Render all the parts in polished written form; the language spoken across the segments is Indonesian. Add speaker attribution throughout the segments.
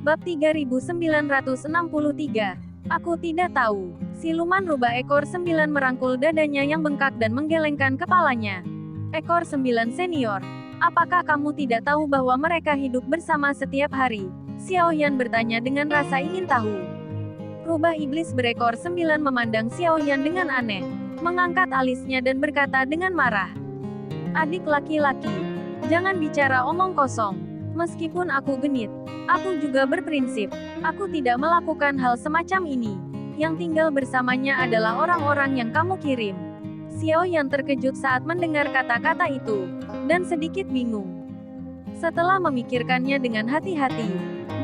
Speaker 1: Bab 3963. Aku tidak tahu. Siluman rubah ekor 9 merangkul dadanya yang bengkak dan menggelengkan kepalanya. Ekor 9 senior. Apakah kamu tidak tahu bahwa mereka hidup bersama setiap hari? Xiao Yan bertanya dengan rasa ingin tahu. Rubah iblis berekor 9 memandang Xiao Yan dengan aneh, mengangkat alisnya dan berkata dengan marah. Adik laki-laki, jangan bicara omong kosong. Meskipun aku genit, aku juga berprinsip. Aku tidak melakukan hal semacam ini. Yang tinggal bersamanya adalah orang-orang yang kamu kirim. Xiao Yan terkejut saat mendengar kata-kata itu, dan sedikit bingung. Setelah memikirkannya dengan hati-hati,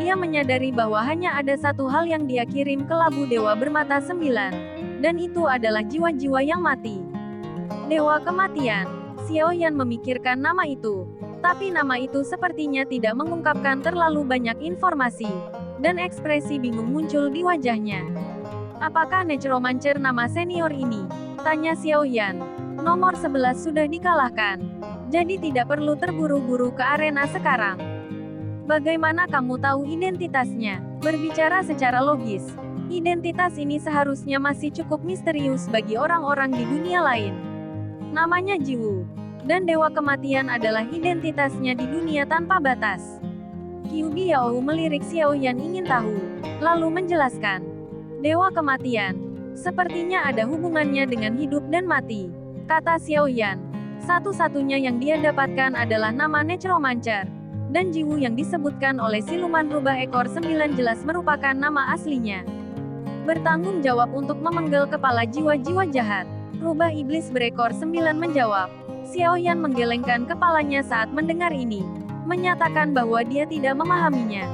Speaker 1: dia menyadari bahwa hanya ada satu hal yang dia kirim ke labu dewa bermata 9, dan itu adalah jiwa-jiwa yang mati. Dewa kematian. Xiao Yan memikirkan nama itu, tapi nama itu sepertinya tidak mengungkapkan terlalu banyak informasi, dan ekspresi bingung muncul di wajahnya. Apakah Necromancer nama senior ini? Tanya Xiao Yan. Nomor 11 sudah dikalahkan, jadi tidak perlu terburu-buru ke arena sekarang. Bagaimana kamu tahu identitasnya? Berbicara secara logis, identitas ini seharusnya masih cukup misterius bagi orang-orang di dunia lain. Namanya Jiwu, dan Dewa Kematian adalah identitasnya di dunia tanpa batas. Qiu Biao melirik Xiao Yan ingin tahu, lalu menjelaskan. Dewa Kematian, sepertinya ada hubungannya dengan hidup dan mati, kata Xiao Yan. Satu-satunya yang dia dapatkan adalah nama Necromancer, dan Jiwu yang disebutkan oleh siluman rubah ekor 9 jelas merupakan nama aslinya. Bertanggung jawab untuk memenggal kepala jiwa-jiwa jahat. Rubah iblis berekor 9 menjawab. Xiao Yan menggelengkan kepalanya saat mendengar ini, menyatakan bahwa dia tidak memahaminya.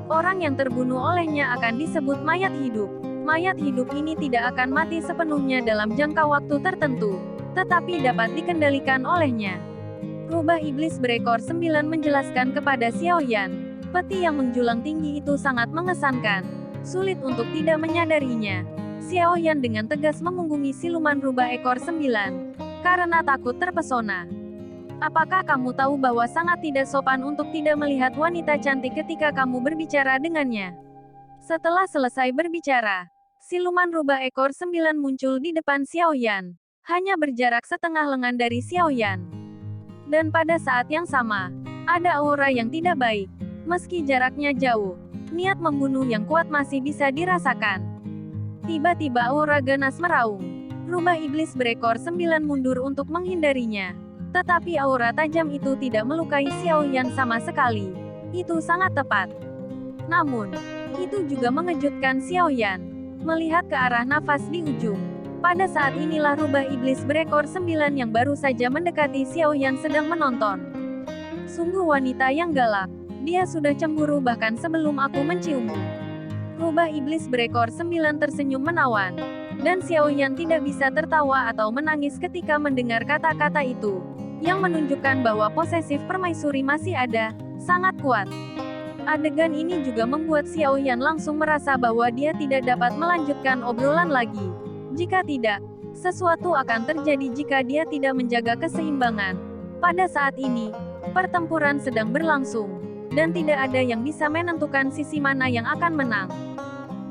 Speaker 1: Orang yang terbunuh olehnya akan disebut mayat hidup. Mayat hidup ini tidak akan mati sepenuhnya dalam jangka waktu tertentu, tetapi dapat dikendalikan olehnya. Rubah iblis berekor 9 menjelaskan kepada Xiao Yan. Peti yang menjulang tinggi itu sangat mengesankan. Sulit untuk tidak menyadarinya. Xiao Yan dengan tegas memunggungi siluman rubah ekor 9, karena takut terpesona. Apakah kamu tahu bahwa sangat tidak sopan untuk tidak melihat wanita cantik ketika kamu berbicara dengannya? Setelah selesai berbicara, siluman rubah ekor 9 muncul di depan Xiao Yan, hanya berjarak setengah lengan dari Xiao Yan. Dan pada saat yang sama, ada aura yang tidak baik. Meski jaraknya jauh, niat membunuh yang kuat masih bisa dirasakan. Tiba-tiba aura ganas meraung. Rubah iblis berekor 9 mundur untuk menghindarinya. Tetapi aura tajam itu tidak melukai Xiao Yan sama sekali. Itu sangat tepat. Namun, itu juga mengejutkan Xiao Yan. Melihat ke arah nafas di ujung. Pada saat inilah rubah iblis berekor 9 yang baru saja mendekati Xiao Yan sedang menonton. Sungguh wanita yang galak. Dia sudah cemburu bahkan sebelum aku menciummu. Rubah iblis berekor 9 tersenyum menawan. Dan Xiao Yan tidak bisa tertawa atau menangis ketika mendengar kata-kata itu, yang menunjukkan bahwa posesif permaisuri masih ada, sangat kuat. Adegan ini juga membuat Xiao Yan langsung merasa bahwa dia tidak dapat melanjutkan obrolan lagi. Jika tidak, sesuatu akan terjadi jika dia tidak menjaga keseimbangan. Pada saat ini, pertempuran sedang berlangsung, dan tidak ada yang bisa menentukan sisi mana yang akan menang.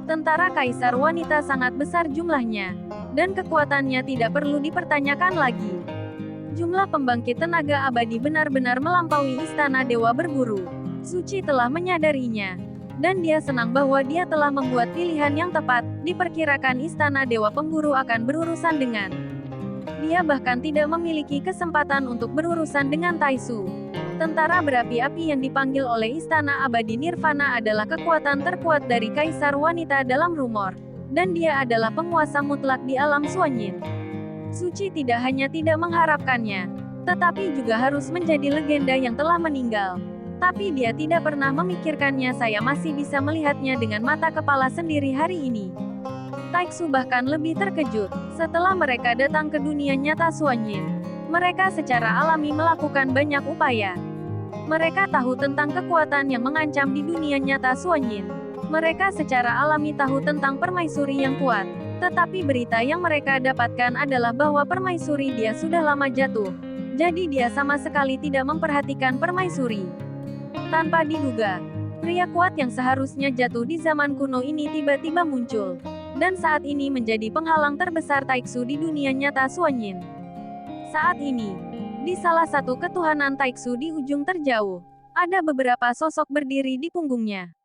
Speaker 1: Tentara kaisar wanita sangat besar jumlahnya, dan kekuatannya tidak perlu dipertanyakan lagi. Jumlah pembangkit tenaga abadi benar-benar melampaui istana dewa berburu. Suci telah menyadarinya, dan dia senang bahwa dia telah membuat pilihan yang tepat. Diperkirakan istana dewa pemburu akan berurusan dengan dia, bahkan tidak memiliki kesempatan untuk berurusan dengan Taisu. Tentara berapi-api yang dipanggil oleh Istana Abadi Nirvana adalah kekuatan terkuat dari kaisar wanita dalam rumor, dan dia adalah penguasa mutlak di alam Suanyin. Suci tidak hanya tidak mengharapkannya, tetapi juga harus menjadi legenda yang telah meninggal. Tapi dia tidak pernah memikirkannya. Saya masih bisa melihatnya dengan mata kepala sendiri hari ini. Taiksu bahkan lebih terkejut. Setelah mereka datang ke dunia nyata Suanyin, mereka secara alami melakukan banyak upaya. Mereka tahu tentang kekuatan yang mengancam di dunia nyata Suanyin. Mereka secara alami tahu tentang permaisuri yang kuat. Tetapi berita yang mereka dapatkan adalah bahwa permaisuri dia sudah lama jatuh. Jadi dia sama sekali tidak memperhatikan permaisuri. Tanpa diduga, Pria kuat yang seharusnya jatuh di zaman kuno ini tiba-tiba muncul. Dan saat ini menjadi penghalang terbesar Taiksu di dunia nyata Suanyin. Saat ini, di salah satu ketuhanan Taiksu di ujung terjauh, ada beberapa sosok berdiri di punggungnya.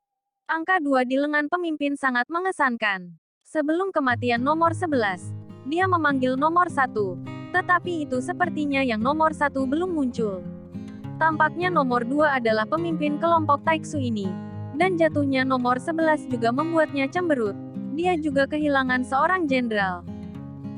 Speaker 1: Angka 2 di lengan pemimpin sangat mengesankan. Sebelum kematian nomor 11, dia memanggil nomor 1. Tetapi itu sepertinya yang nomor 1 belum muncul. Tampaknya nomor 2 adalah pemimpin kelompok Taiksu ini. Dan jatuhnya nomor 11 juga membuatnya cemberut. Dia juga kehilangan seorang jenderal.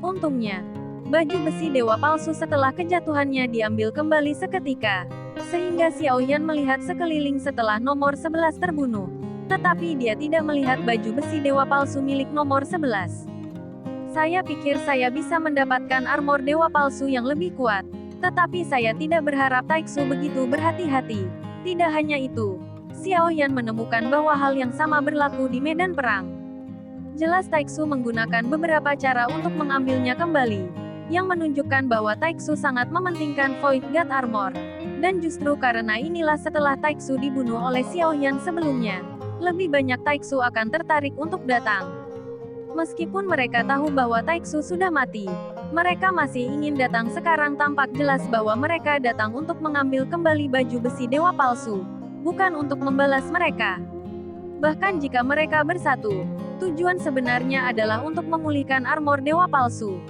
Speaker 1: Untungnya, baju besi dewa palsu setelah kejatuhannya diambil kembali seketika. Sehingga Xiao Yan melihat sekeliling setelah nomor 11 terbunuh. Tetapi dia tidak melihat baju besi dewa palsu milik nomor 11. Saya pikir saya bisa mendapatkan armor dewa palsu yang lebih kuat. Tetapi saya tidak berharap Taiksu begitu berhati-hati. Tidak hanya itu, Xiao Yan menemukan bahwa hal yang sama berlaku di medan perang. Jelas Taiksu menggunakan beberapa cara untuk mengambilnya kembali, yang menunjukkan bahwa Taiksu sangat mementingkan Void God Armor. Dan justru karena inilah setelah Taiksu dibunuh oleh Xiao Yan sebelumnya, lebih banyak Taiksu akan tertarik untuk datang. Meskipun mereka tahu bahwa Taiksu sudah mati, mereka masih ingin datang. Sekarang tampak jelas bahwa mereka datang untuk mengambil kembali baju besi dewa palsu, bukan untuk membalas mereka. Bahkan jika mereka bersatu, tujuan sebenarnya adalah untuk memulihkan armor dewa palsu.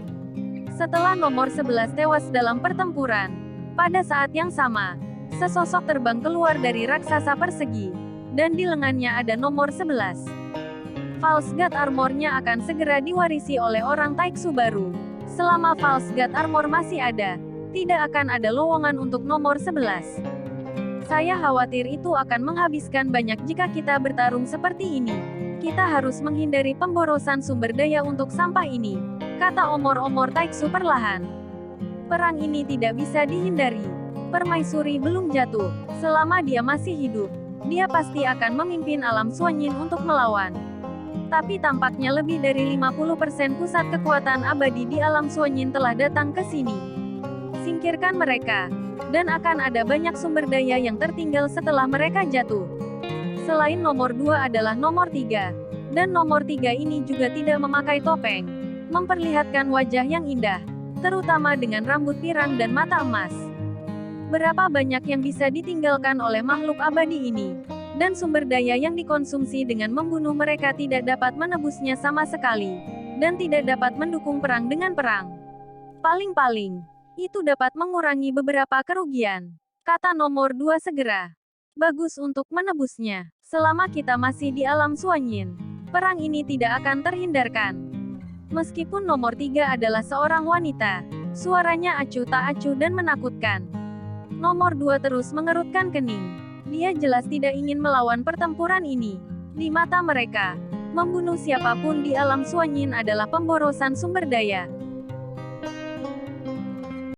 Speaker 1: Setelah nomor 11 tewas dalam pertempuran, pada saat yang sama, sesosok terbang keluar dari raksasa persegi, dan di lengannya ada nomor 11. False God Armor-nya akan segera diwarisi oleh orang Taiksu baru. Selama False God Armor masih ada, tidak akan ada lowongan untuk nomor 11. Saya khawatir itu akan menghabiskan banyak jika kita bertarung seperti ini. Kita harus menghindari pemborosan sumber daya untuk sampah ini, kata omor-omor Taiksu perlahan. Perang ini tidak bisa dihindari. Permaisuri belum jatuh. Selama dia masih hidup, dia pasti akan memimpin alam Suanyin untuk melawan. Tapi tampaknya lebih dari 50% pusat kekuatan abadi di alam Suanyin telah datang ke sini. Singkirkan mereka, dan akan ada banyak sumber daya yang tertinggal setelah mereka jatuh. Selain nomor 2 adalah nomor 3. Dan nomor 3 ini juga tidak memakai topeng, memperlihatkan wajah yang indah, terutama dengan rambut pirang dan mata emas. Berapa banyak yang bisa ditinggalkan oleh makhluk abadi ini, dan sumber daya yang dikonsumsi dengan membunuh mereka tidak dapat menebusnya sama sekali, dan tidak dapat mendukung perang dengan perang. Paling-paling, itu dapat mengurangi beberapa kerugian, kata nomor 2 segera. Bagus untuk menebusnya. Selama kita masih di alam Suanyin, perang ini tidak akan terhindarkan. Meskipun nomor 3 adalah seorang wanita, suaranya acuh tak acuh dan menakutkan. Nomor 2 terus mengerutkan kening. Dia jelas tidak ingin melawan pertempuran ini. Di mata mereka, membunuh siapapun di alam Suanyin adalah pemborosan sumber daya.